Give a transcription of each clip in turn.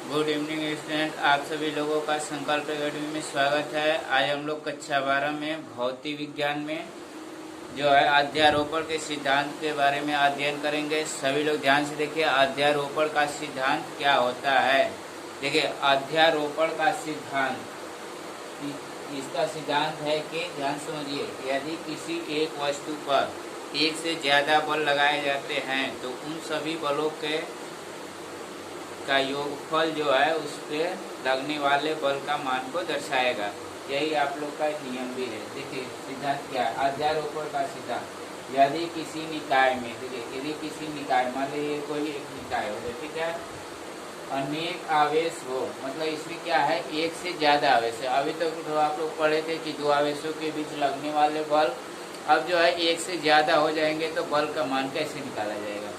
Good evening student, आप सभी लोगों का संकल्प एकेडमी में स्वागत है। आज हम लोग कक्षा 12 में भौतिक विज्ञान में जो है अध्यारोपण के सिद्धांत के बारे में अध्ययन करेंगे। सभी लोग ध्यान से देखिए, अध्यारोपण का सिद्धांत क्या होता है। देखिए, अध्यारोपण का सिद्धांत, इसका सिद्धांत है कि ध्यान समझिए, यदि किसी एक वस्तु पर एक से ज़्यादा बल लगाए जाते हैं तो उन सभी बलों के का योगफल जो है उस पर लगने वाले बल का मान को दर्शाएगा। यही आप लोग का नियम भी है। देखिए सिद्धांत क्या है, अध्यारोपण का सिद्धांत। यदि किसी निकाय में, देखिए यदि किसी निकाय, मान लीजिए कोई एक निकाय हो, ठीक है, अनेक आवेश हो, मतलब इसमें क्या है, एक से ज्यादा आवेश है। अभी तक तो आप लोग पढ़े थे कि दो आवेशों के बीच लगने वाले बल, अब जो है एक से ज्यादा हो जाएंगे तो बल का मान कैसे निकाला जाएगा।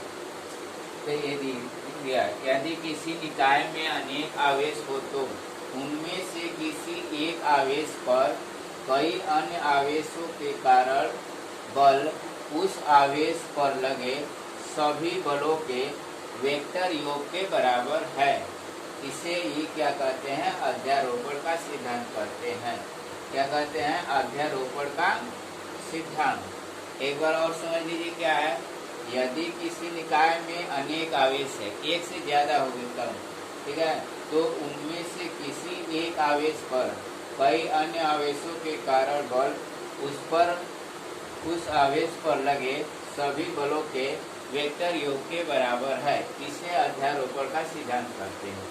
तो यदि किसी निकाय में अनेक आवेश हो तो उनमें से किसी एक आवेश पर कई अन्य आवेशों के कारण बल उस आवेश पर लगे सभी बलों के वेक्टर योग के बराबर है। इसे ये क्या कहते हैं, अध्यारोपण का सिद्धांत कहते हैं। क्या कहते हैं, अध्यारोपण का सिद्धांत। एक बार और समझ लीजिए क्या है। यदि किसी निकाय में अनेक आवेश है, एक से ज्यादा हो गए तब, ठीक है, तो उनमें से किसी एक आवेश पर कई अन्य आवेशों के कारण बल उस आवेश पर लगे सभी बलों के वेक्टर योग के बराबर है। इसे अध्यारोपण का सिद्धांत कहते हैं।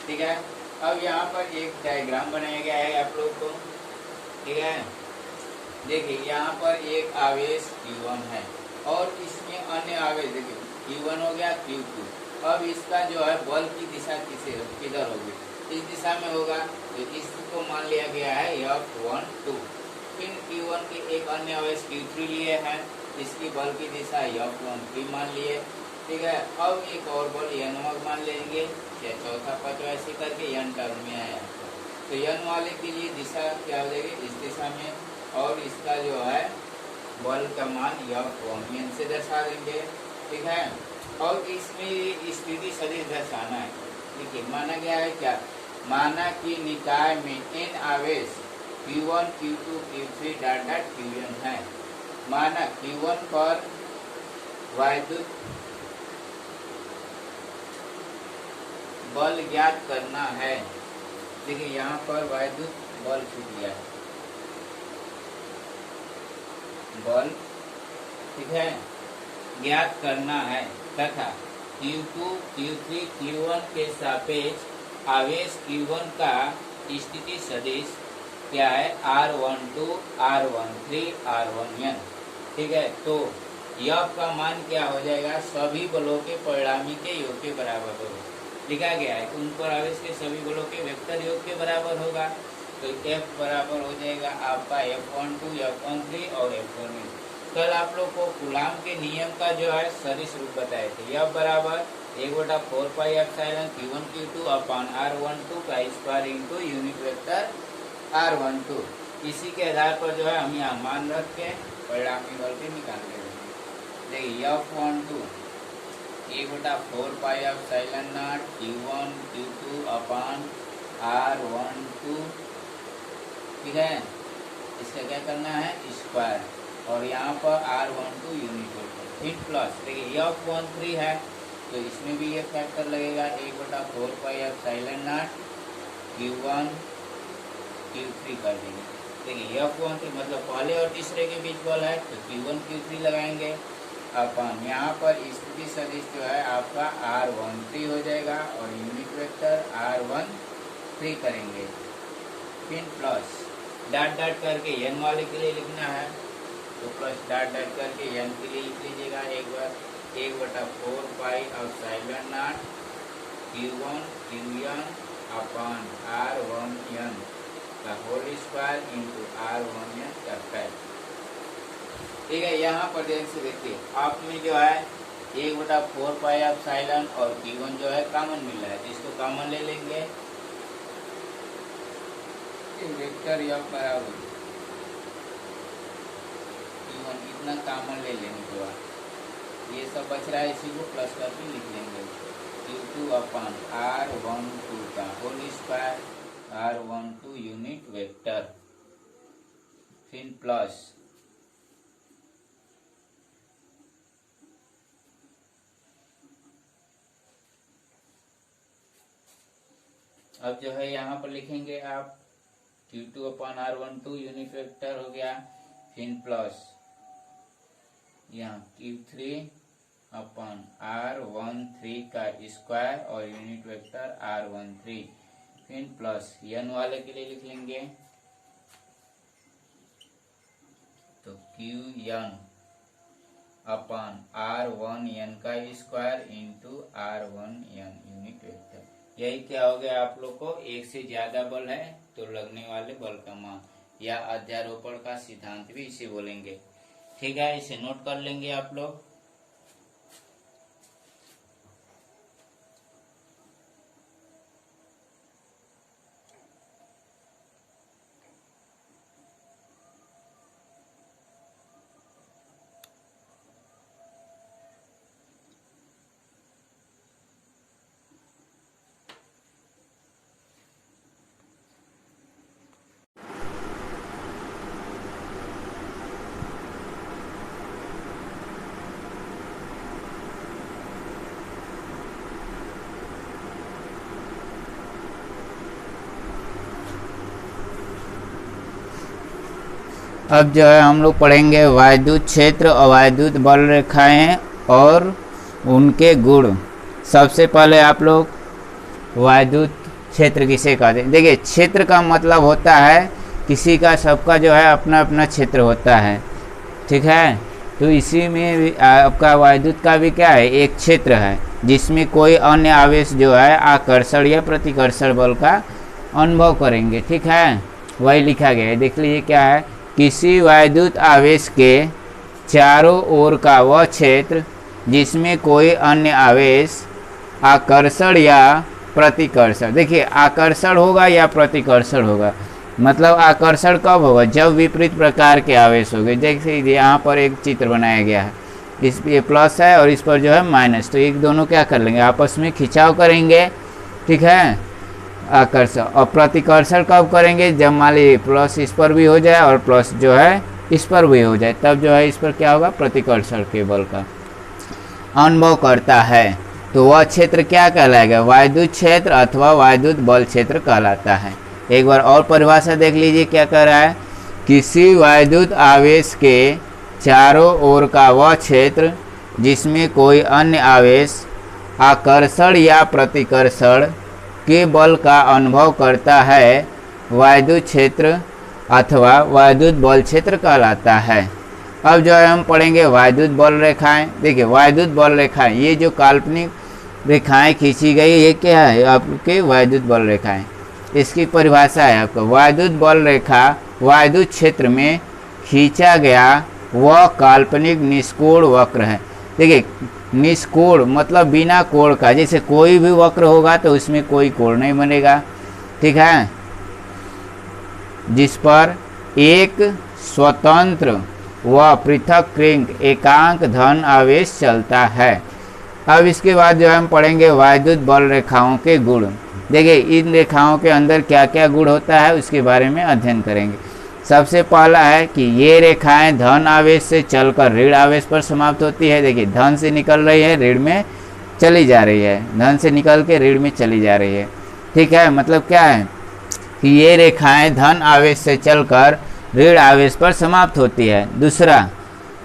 ठीक है, अब यहाँ पर एक डायग्राम बनाया गया है आप लोग को। ठीक है, देखिए यहाँ पर एक आवेश Q1 है और इसमें अन्य आवेश, देखिए Q1 हो गया, Q2। अब इसका जो है बल की दिशा किधर होगी, इस दिशा में होगा, तो इसको मान लिया गया है F12। फिर Q1 के एक अन्य आवेश Q3 लिए हैं, इसकी बल की दिशा F13 मान लिए। ठीक है, अब एक और बल N1 मान लेंगे, या चौथा पांचवा ऐसे करके N टर्म में आया, तो N वाले के लिए दिशा क्या हो जाएगी, इस दिशा में, और इसका जो है बल का मान F1 से दर्शा देंगे। ठीक है, और इसमें स्थिति सदिश दर्शाना है। देखिए माना गया है क्या, माना कि निकाय में n आवेश Q1, Q2, Q3 dot dot Qn है। माना Q1 पर वैद्युत बल ज्ञात करना है। देखिए यहाँ पर वैद्युत बल छूट गया है, बल, ठीक है, ज्ञात करना है, तथा Q2, Q3, Q1 के सापेक्ष आवेश Q1 का स्थिति सदिश क्या है, R12, R13, R1n। ठीक है, तो यह का मान क्या हो जाएगा, सभी बलों के परिणामी के योग के बराबर होगा। लिखा गया है कि उन पर आवेश के सभी बलों के वेक्टर योग के बराबर होगा। तो F बराबर हो जाएगा आपका F12, F13 और F1n। कल आप लोग को कूलाम के नियम का जो है सदिश रूप बताए थे। F बराबर 1/4πε Q1 Q2 अपॉन R12 का square into unit vector R12। इसी के आधार पर जो है हम यहाँ मान रख के परिणामी बल के निकाल लेंगे। देखिए F12 1/4πε0 Q1 Q2 upon R12। ठीक है, इसका क्या करना है, स्क्वायर, और यहाँ पर R12 यूनिट वेक्टर, फिर प्लस। देखिए F13 है तो इसमें भी ये फैक्टर लगेगा 1/4πε0 Q1 Q3 कर देंगे। देखिए F13 मतलब पहले और तीसरे के बीच बल है, तो Q1 Q3 लगाएंगे अपन, यहाँ पर स्थिति सदिश जो है आपका R13 हो जाएगा और यूनिट वेक्टर R13 करेंगे, फिर प्लस डॉट डॉट करके n वाले के लिए लिखना है, तो प्लस डॉट डॉट करके n के लिए लिख लीजिएगा एक बार, 1/4πε0 Q1 Qn अपॉन R1n का होल स्क्वायर इंटू R1n का फैक्टर। ठीक है, यहाँ पर ध्यान से देखिए, आप में जो है 1/4πε और Q1 जो है कॉमन मिल रहा है, जिसको कॉमन ले लेंगे, वेक्टर F बराबर Q1 इतना कॉमन ले लेंगे, तो ये सब बच रहा है, इसी को प्लस करके लिख लेंगे। Q2 अपन R12 का whole square R12 unit vector, फिर प्लस अब जो है यहाँ पर लिखेंगे आप Q2 अपन R12 यूनिट वेक्टर हो गया, फिर प्लस यहाँ Q3 अपन R13 का स्क्वायर और यूनिट वेक्टर R13, फिर प्लस n वाले के लिए लिख लेंगे तो Qn अपन R1n का square into R1n unit vector. यही क्या हो गया आप लोग को, एक से ज्यादा बल है तो लगने वाले बल का मान या अध्यारोपण का सिद्धांत भी इसे बोलेंगे। ठीक है, इसे नोट कर लेंगे आप लोग। अब जो है हम लोग पढ़ेंगे वायुदूत क्षेत्र और वायुदूत बल रेखाएं और उनके गुण। सबसे पहले आप लोग वायुदूत क्षेत्र किसे कहते हैं। देखिए, क्षेत्र का मतलब होता है किसी का, सबका जो है अपना अपना क्षेत्र होता है। ठीक है, तो इसी में आपका वायुदूत का भी क्या है, एक क्षेत्र है जिसमें कोई अन्य आवेश जो है आकर्षण या प्रतिकर्षण बल का अनुभव करेंगे। ठीक है, वही लिखा गया है, देख लीजिए क्या है, किसी वायुदूत आवेश के चारों ओर का वह क्षेत्र जिसमें कोई अन्य आवेश आकर्षण या प्रतिकर्षण। देखिए, आकर्षण होगा या प्रतिकर्षण होगा, मतलब आकर्षण कब होगा, जब विपरीत प्रकार के आवेश होंगे। जैसे यहाँ पर एक चित्र बनाया गया है, इस पे प्लस है और इस पर जो है माइनस, तो एक दोनों क्या कर लेंगे, आपस में खिंचाव करेंगे। ठीक है, आकर्षण। और प्रतिकर्षण कब करेंगे, जब मान लीजिए प्लस इस पर भी हो जाए और प्लस जो है इस पर भी हो जाए, तब जो है इस पर क्या होगा, प्रतिकर्षण के बल का अनुभव करता है। तो वह क्षेत्र क्या कहलाएगा, वायुदूत क्षेत्र अथवा वायुदूत बल क्षेत्र कहलाता है। एक बार और परिभाषा देख लीजिए क्या कह रहा है, किसी वायुदूत आवेश के चारों ओर का वह क्षेत्र जिसमें कोई अन्य आवेश आकर्षण या प्रतिकर्षण के बल का अनुभव करता है, वायुदूत क्षेत्र अथवा वायुदूत बल क्षेत्र कहलाता है। अब जो है हम पढ़ेंगे वायुदूत बल रेखाएं। देखिए, वायुदूत बल रेखाएं, ये जो काल्पनिक रेखाएं खींची गई, ये क्या है आपके वायुदूत बल रेखाएं। इसकी परिभाषा है आपका, वायुदूत बल रेखा वायुदूत क्षेत्र में खींचा गया वह काल्पनिक निष्कोण वक्र है। देखिए, निष्कोण मतलब बिना कोण का, जैसे कोई भी वक्र होगा तो उसमें कोई कोण नहीं बनेगा। ठीक है, जिस पर एक स्वतंत्र व पृथक क्रिंक एकांक धन आवेश चलता है। अब इसके बाद जो हम पढ़ेंगे वायुदूत बल रेखाओं के गुण। देखिए, इन रेखाओं के अंदर क्या क्या गुण होता है उसके बारे में अध्ययन करेंगे। सबसे पहला है कि ये रेखाएं धन आवेश से चलकर ऋण आवेश पर समाप्त होती है। देखिए, धन से निकल रही है, ऋण में चली जा रही है, धन से निकल के ऋण में चली जा रही है। ठीक है, मतलब क्या है कि ये रेखाएं धन आवेश से चलकर ऋण आवेश पर समाप्त होती है।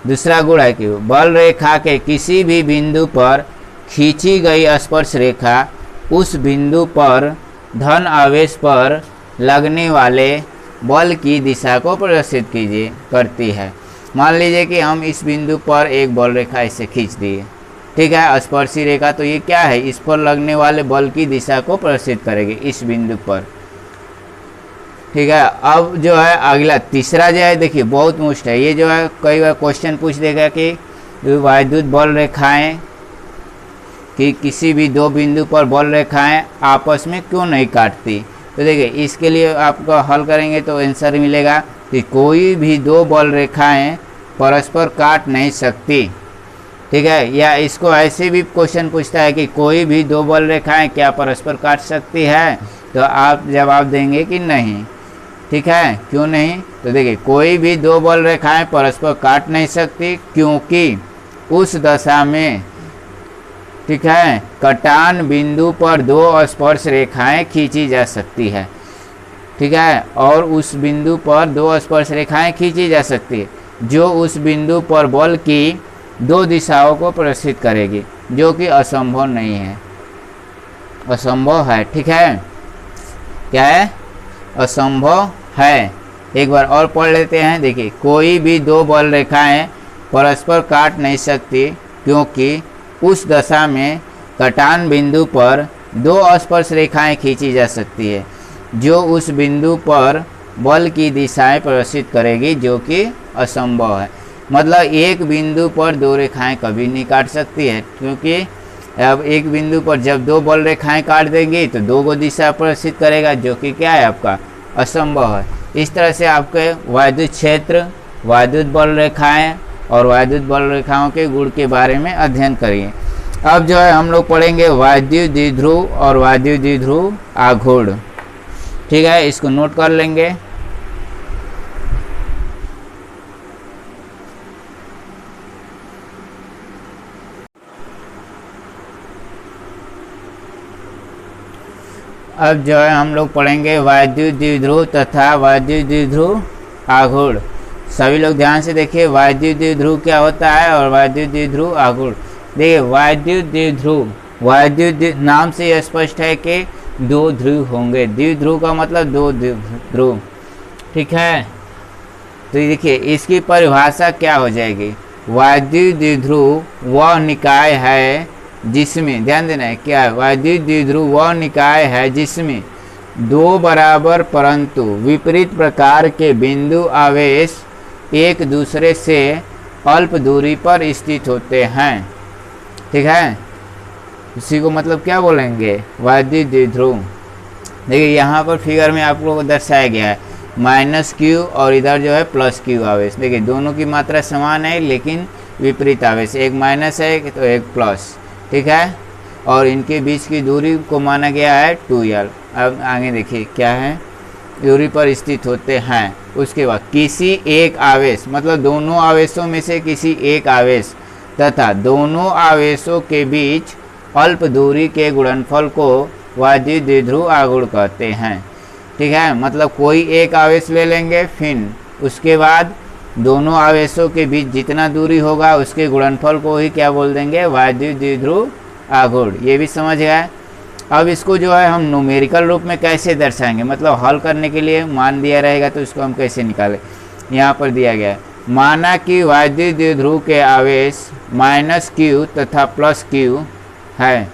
दूसरा गुण है कि बल रेखा के किसी भी बिंदु पर खींची गई स्पर्श रेखा उस बिंदु पर धन आवेश पर लगने वाले बल की दिशा को प्रदर्शित करती है। मान लीजिए कि हम इस बिंदु पर एक बल रेखा इसे खींच दिए। ठीक है, स्पर्शी रेखा, तो ये क्या है, इस पर लगने वाले बल की दिशा को प्रदर्शित करेगी इस बिंदु पर। ठीक है, अब जो है अगला तीसरा जो है, देखिए बहुत मुश्किल है ये, जो है कई बार क्वेश्चन पूछ देगा कि वायुदूत बल रेखाएं कि किसी भी दो बिंदु पर बल रेखाएं आपस में क्यों नहीं काटती। तो देखिए, इसके लिए आपको हल करेंगे तो आंसर मिलेगा कि कोई भी दो बल रेखाएं परस्पर काट नहीं सकती। ठीक है। या इसको ऐसे भी क्वेश्चन पूछता है कि कोई भी दो बल रेखाएं क्या परस्पर काट सकती है, तो आप जवाब देंगे कि नहीं। ठीक है, क्यों नहीं? तो देखिए, कोई भी दो बल रेखाएं परस्पर काट नहीं सकती क्योंकि उस दशा में, ठीक है, कटान बिंदु पर दो स्पर्श रेखाएं खींची जा सकती है। ठीक है, और उस बिंदु पर दो स्पर्श रेखाएं खींची जा सकती है जो उस बिंदु पर बल की दो दिशाओं को प्रदर्शित करेगी, जो कि असंभव नहीं है, असंभव है। ठीक है, क्या है? असंभव है। एक बार और पढ़ लेते हैं। देखिए, कोई भी दो बल रेखाएं परस्पर काट नहीं सकती क्योंकि उस दशा में कटान बिंदु पर दो स्पर्श रेखाएं खींची जा सकती है जो उस बिंदु पर बल की दिशाएं प्रदर्शित करेगी, जो कि असंभव है। मतलब एक बिंदु पर दो रेखाएं कभी नहीं काट सकती है, क्योंकि अब एक बिंदु पर जब दो बल रेखाएं काट देंगी तो दो को दिशा प्रदर्शित करेगा, जो कि क्या है? आपका असंभव है। इस तरह से आपके वैद्युत क्षेत्र, वैद्युत बल रेखाएं और वैद्युत बल रेखाओं के गुण के बारे में अध्ययन करिए। अब जो है हम लोग पढ़ेंगे वैद्युत द्विध्रुव और वैद्युत द्विध्रुव आघूर्ण। ठीक है, इसको नोट कर लेंगे। अब जो है हम लोग पढ़ेंगे वैद्युत द्विध्रुव तथा वैद्युत द्विध्रुव आघूर्ण। सभी लोग ध्यान से देखिए, वैद्युत द्विध्रुव क्या होता है और वैद्युत द्विध्रुव आघूर्ण। देखिए, वैद्युत द्विध्रुव, वैद्युत नाम से यह स्पष्ट है कि दो ध्रुव होंगे। द्विध्रुव का मतलब दो ध्रुव। ठीक है, तो देखिए इसकी परिभाषा क्या हो जाएगी। वैद्युत द्विध्रुव वह निकाय है जिसमें, ध्यान देना है, क्या है? वैद्युत द्विध्रुव वह निकाय है जिसमें दो बराबर परंतु विपरीत प्रकार के बिंदु आवेश एक दूसरे से अल्प दूरी पर स्थित होते हैं। ठीक है, इसी को मतलब क्या बोलेंगे? वैद्युत द्विध्रुव। देखिए यहाँ पर फिगर में आप लोगों को दर्शाया गया है -q और इधर जो है +q आवेश। देखिए दोनों की मात्रा समान है लेकिन विपरीत आवेश, एक माइनस है तो एक प्लस। ठीक है, और इनके बीच की दूरी को माना गया है 2l। अब आगे देखिए क्या है, दूरी पर स्थित होते हैं। उसके बाद किसी एक आवेश, मतलब दोनों आवेशों में से किसी एक आवेश तथा दोनों आवेशों के बीच अल्प दूरी के गुणनफल को वैद्युत द्विध्रुव आघूर्ण कहते हैं। ठीक है, मतलब कोई एक आवेश ले लेंगे, फिर उसके बाद दोनों आवेशों के बीच जितना दूरी होगा उसके गुणनफल को ही क्या बोल देंगे? वैद्युत द्विध्रुव आघूर्ण। ये भी समझ गए। अब इसको जो है हम न्यूमेरिकल रूप में कैसे दर्शाएंगे, मतलब हल करने के लिए मान दिया रहेगा तो इसको हम कैसे निकालें। यहाँ पर दिया गया है, माना कि वैद्युत द्विध्रुव के आवेश -q तथा +q है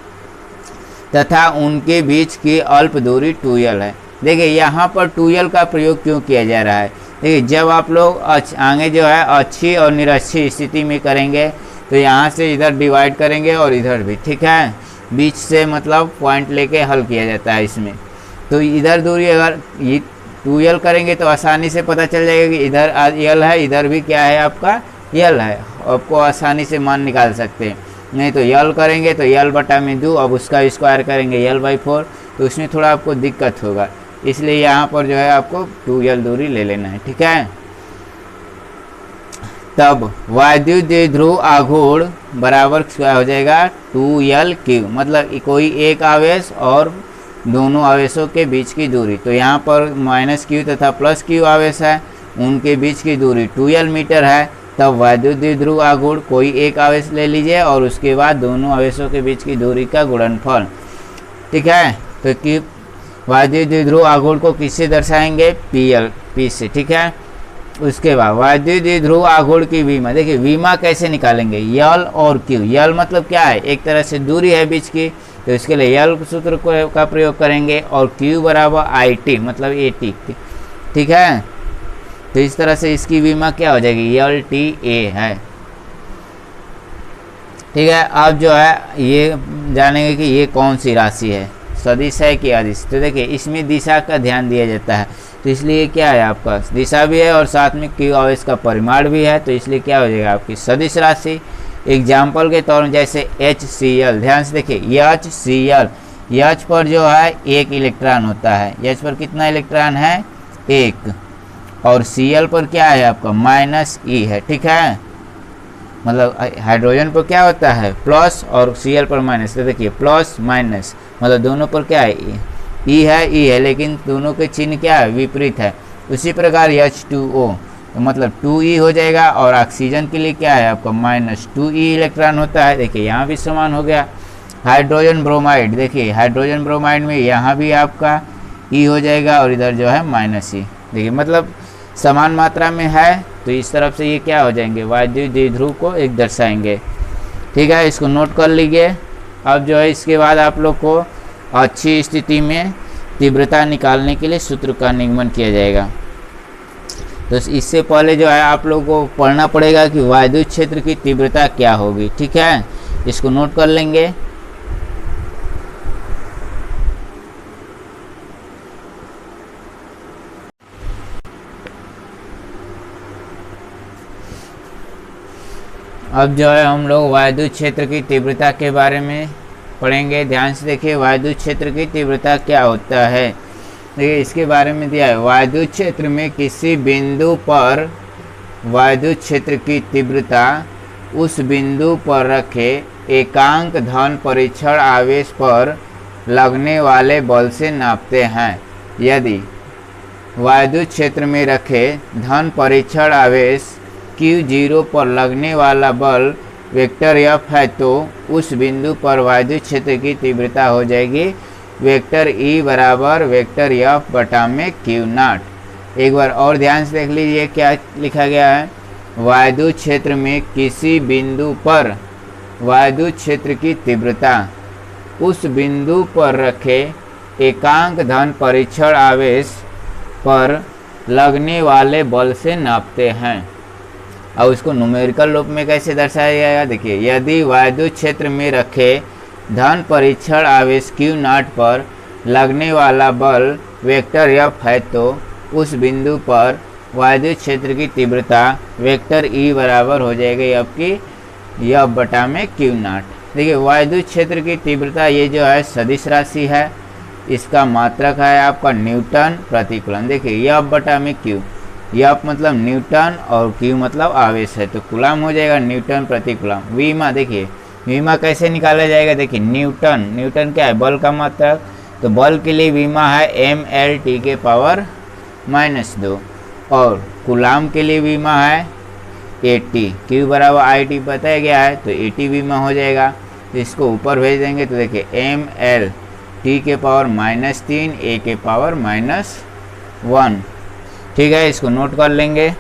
तथा उनके बीच की अल्प दूरी 2l है। देखिए यहाँ पर 2l का प्रयोग क्यों किया जा रहा है। देखिए जब आप लोग आगे जो है अच्छी और निरक्षी स्थिति में करेंगे तो यहाँ से इधर डिवाइड करेंगे और इधर भी। ठीक है, बीच से मतलब पॉइंट लेके हल किया जाता है इसमें। तो इधर दूरी अगर ये 2l करेंगे तो आसानी से पता चल जाएगा कि इधर l है, इधर भी क्या है आपका l है। आपको आसानी से मान निकाल सकते हैं। नहीं तो l करेंगे तो l/2, अब उसका स्क्वायर करेंगे l/4, तो उसमें थोड़ा आपको दिक्कत होगा। इसलिए यहाँ पर जो है आपको 2l दूरी ले लेना है। ठीक है, तब वैद्युत द्विध्रुव आघूर्ण बराबर क्या हो जाएगा? 2lq, मतलब कोई एक आवेश और दोनों आवेशों के बीच की दूरी। तो यहाँ पर -q तथा +q आवेश है, उनके बीच की दूरी 2l मीटर है। तब वैद्युत द्विध्रुव आघूर्ण कोई एक आवेश ले लीजिए और उसके बाद दोनों आवेशों के बीच की दूरी का गुणनफल। ठीक है, तो कि वैद्युत द्विध्रुव आघूर्ण को किससे दर्शाएंगे? P से। ठीक है, उसके बाद वैद्युत द्विध्रुव आघूर्ण की विमा। देखिए विमा कैसे निकालेंगे? L और Q। L मतलब क्या है? एक तरह से दूरी है बीच की, तो इसके लिए L सूत्र का प्रयोग करेंगे और Q बराबर IT मतलब AT। ठीक है, तो इस तरह से इसकी विमा क्या हो जाएगी? LTA है। ठीक है, अब जो है ये जानेंगे कि ये कौन सी राशि है, सदिश है कि अदिश। तो देखिए इसमें दिशा का ध्यान दिया जाता है, तो इसलिए क्या है आपका दिशा भी है और साथ में Q आवेश का परिमाण भी है, तो इसलिए क्या हो जाएगा आपकी सदिश राशि। एग्जाम्पल के तौर में जैसे HCl, ध्यान से देखिए HCl, H पर जो है 1 इलेक्ट्रॉन होता है, H पर कितना इलेक्ट्रॉन है 1, और Cl पर क्या है आपका -E है, ठीक है। मतलब हाइड्रोजन पर क्या होता है प्लस और Cl पर माइनस, तो देखिए प्लस माइनस मतलब दोनों पर क्या है E है, लेकिन दोनों के चिन्ह क्या है विपरीत है। उसी प्रकार H2O तो मतलब 2E हो जाएगा, और ऑक्सीजन के लिए क्या है आपका -2E इलेक्ट्रॉन होता है, देखिए यहाँ भी समान हो गया। हाइड्रोजन ब्रोमाइड, देखिए हाइड्रोजन ब्रोमाइड में यहाँ भी आपका E हो जाएगा और इधर जो है -E, देखिए मतलब समान मात्रा में है, तो इस तरफ से ये क्या हो जाएंगे वायु द्विध्रुव को एक दर्शाएंगे, ठीक है। इसको नोट कर लीजिए। अब जो है इसके बाद आप लोग को अच्छी स्थिति में तीव्रता निकालने के लिए सूत्र का निगमन किया जाएगा। तो इससे पहले जो है आप लोगों को पढ़ना पड़ेगा कि वायु क्षेत्र की तीव्रता क्या होगी, ठीक है। इसको नोट कर लेंगे। अब जो है हम लोग वायु क्षेत्र की तीव्रता के बारे में पढ़ेंगे। ध्यान से देखिए वायु क्षेत्र की तीव्रता क्या होता है। देखिए इसके बारे में दिया है, वायु क्षेत्र में किसी बिंदु पर वायु क्षेत्र की तीव्रता उस बिंदु पर रखे एकांक धन परीक्षण आवेश पर लगने वाले बल से नापते हैं। यदि वायु क्षेत्र में रखे धन परीक्षण आवेश Q0 पर लगने वाला बल वेक्टर F है, तो उस बिंदु पर वायु क्षेत्र की तीव्रता हो जाएगी वेक्टर E बराबर वेक्टर F बटा में Q0। एक बार और ध्यान से देख लीजिए क्या लिखा गया है, वायु क्षेत्र में किसी बिंदु पर वायु क्षेत्र की तीव्रता उस बिंदु पर रखे एकांक धन परीक्षण आवेश पर लगने वाले बल से नापते हैं। और इसको न्यूमेरिकल रूप में कैसे दर्शाया जाएगा, देखिए यदि वायु क्षेत्र में रखे धन परीक्षण आवेश Q0 पर लगने वाला बल वेक्टर F है, तो उस बिंदु पर वायु क्षेत्र की तीव्रता वेक्टर E बराबर हो जाएगी आपकी F बटा में Q0। देखिए वायु क्षेत्र की तीव्रता ये जो है सदिश राशि है, इसका मात्रक है आपका न्यूटन प्रति कूलम। देखिए F बटा में Q, F मतलब न्यूटन और Q मतलब आवेश है, तो कूलम हो जाएगा न्यूटन प्रति कूलम। वीमा, देखिए वीमा कैसे निकाला जाएगा, देखिए न्यूटन क्या है बल का मात्रक, तो बल के लिए वीमा है mL T पावर -2, और कूलम के लिए वीमा है AT, Q बराबर IT बताया गया है, तो AT वीमा हो जाएगा। तो इसको ऊपर भेज देंगे तो देखिए mL T power -3 A power -1, ठीक है। इसको नोट कर लेंगे।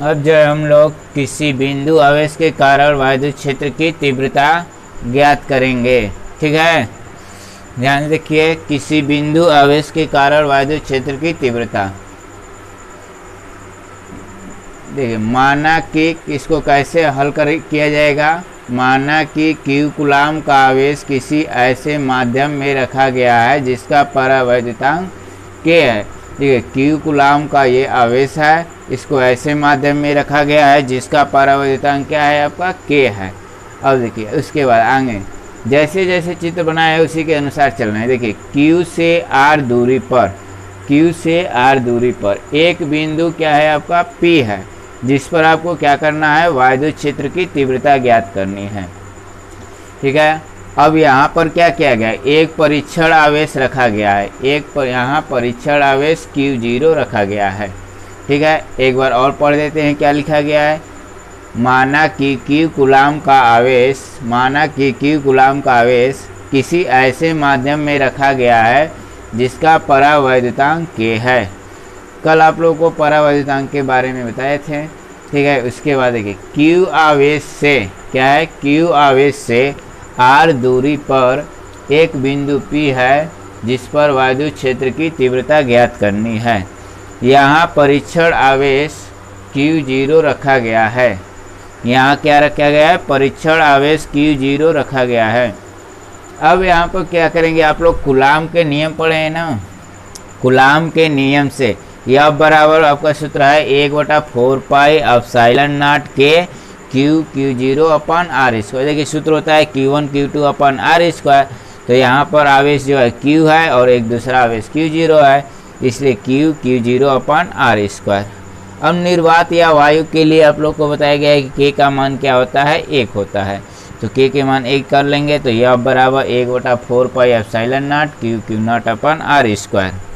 अब जो हम लोग किसी बिंदु आवेश के कारण वायु क्षेत्र की तीव्रता ज्ञात करेंगे, ठीक है। ध्यान देखिए किसी बिंदु आवेश के कारण वायु क्षेत्र की तीव्रता, देखिए माना कि इसको कैसे हल किया जाएगा, माना कि Q कूलम का आवेश किसी ऐसे माध्यम में रखा गया है जिसका परावैद्युतांक K है। देखिए Q कूलम का ये आवेश है, इसको ऐसे माध्यम में रखा गया है जिसका परावैद्युतांक क्या है आपका K है। अब देखिए उसके बाद आगे जैसे जैसे चित्र बनाया है उसी के अनुसार चलना है। देखिए Q से R दूरी पर, Q से R दूरी पर एक बिंदु क्या है आपका P है, जिस पर आपको क्या करना है वायु क्षेत्र की तीव्रता ज्ञात करनी है, ठीक है। अब यहाँ पर क्या किया गया है, एक परीक्षण आवेश रखा गया है, यहाँ परीक्षण आवेश Q0 रखा गया है, ठीक है। एक बार और पढ़ देते हैं क्या लिखा गया है, माना कि Q कूलम का आवेश, माना कि Q कूलम का आवेश किसी ऐसे माध्यम में रखा गया है जिसका परावैद्युतांक K है। कल आप लोगों को परावैद्युतांक के बारे में बताए थे, ठीक है। उसके बाद देखिए Q आवेश से क्या है, Q आवेश से R दूरी पर एक बिंदु P है जिस पर वायु क्षेत्र की तीव्रता ज्ञात करनी है। यहाँ परीक्षण आवेश Q0 रखा गया है, यहाँ क्या रखा गया है, परीक्षण आवेश Q0 रखा गया है। अब यहाँ पर क्या करेंगे, आप लोग कूलाम के नियम पढ़े हैं ना, कूलाम के नियम से यह बराबर आपका सूत्र है 1/4 पाई एप्सिलॉन नॉट के Q0 अपन R स्क्वायर। देखिए सूत्र होता है Q1 Q2 अपन R स्क्वायर। तो यहाँ पर आवेश जो है Q है और एक दूसरा आवेश Q0 है, इसलिए Q0 अपन R स्क्वायर। अब निर्वात या वायु के लिए आप लोग को बताया गया है कि K का मान क्या होता है, 1 होता है। तो K के मान 1 कर लेंगे तो यह बराबर 1/4 pi epsilon not Q0 upon R square.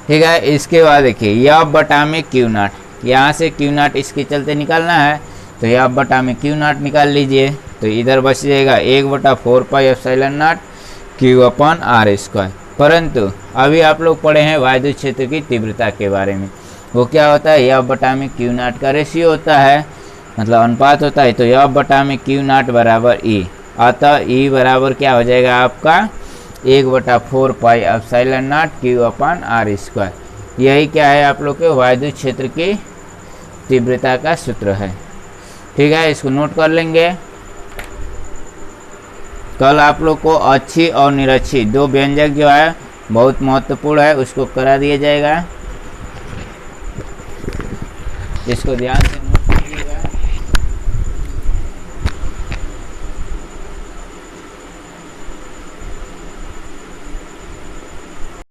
ठीक है, इसके बाद देखिए यह बटा में Q0, यहाँ से Q0 इसके चलते निकालना है, तो यह बटा में Q0 निकाल लीजिए। तो इधर बच जाएगा 1/4 pi epsilon not Q upon R square. परंतु अभी आप लोग पढ़े हैं वायु क्षेत्र की तीव्रता के बारे में, वो क्या होता है, यह बटा में Q0 का रेशियो होता है, मतलब अनुपात होता है। तो यह बटा में Q0 बराबर E, अतः E बराबर क्या हो जाएगा आपका 1/4 pi epsilon not Q upon R square. यही क्या है आप लोग के वायु क्षेत्र की तीव्रता का सूत्र है। ठीक है, इसको नोट कर लेंगे। कल आप लोग को अच्छी और निरक्षी दो व्यंजक जो है बहुत महत्वपूर्ण है, उसको करा दिया जाएगा, इसको ध्यान से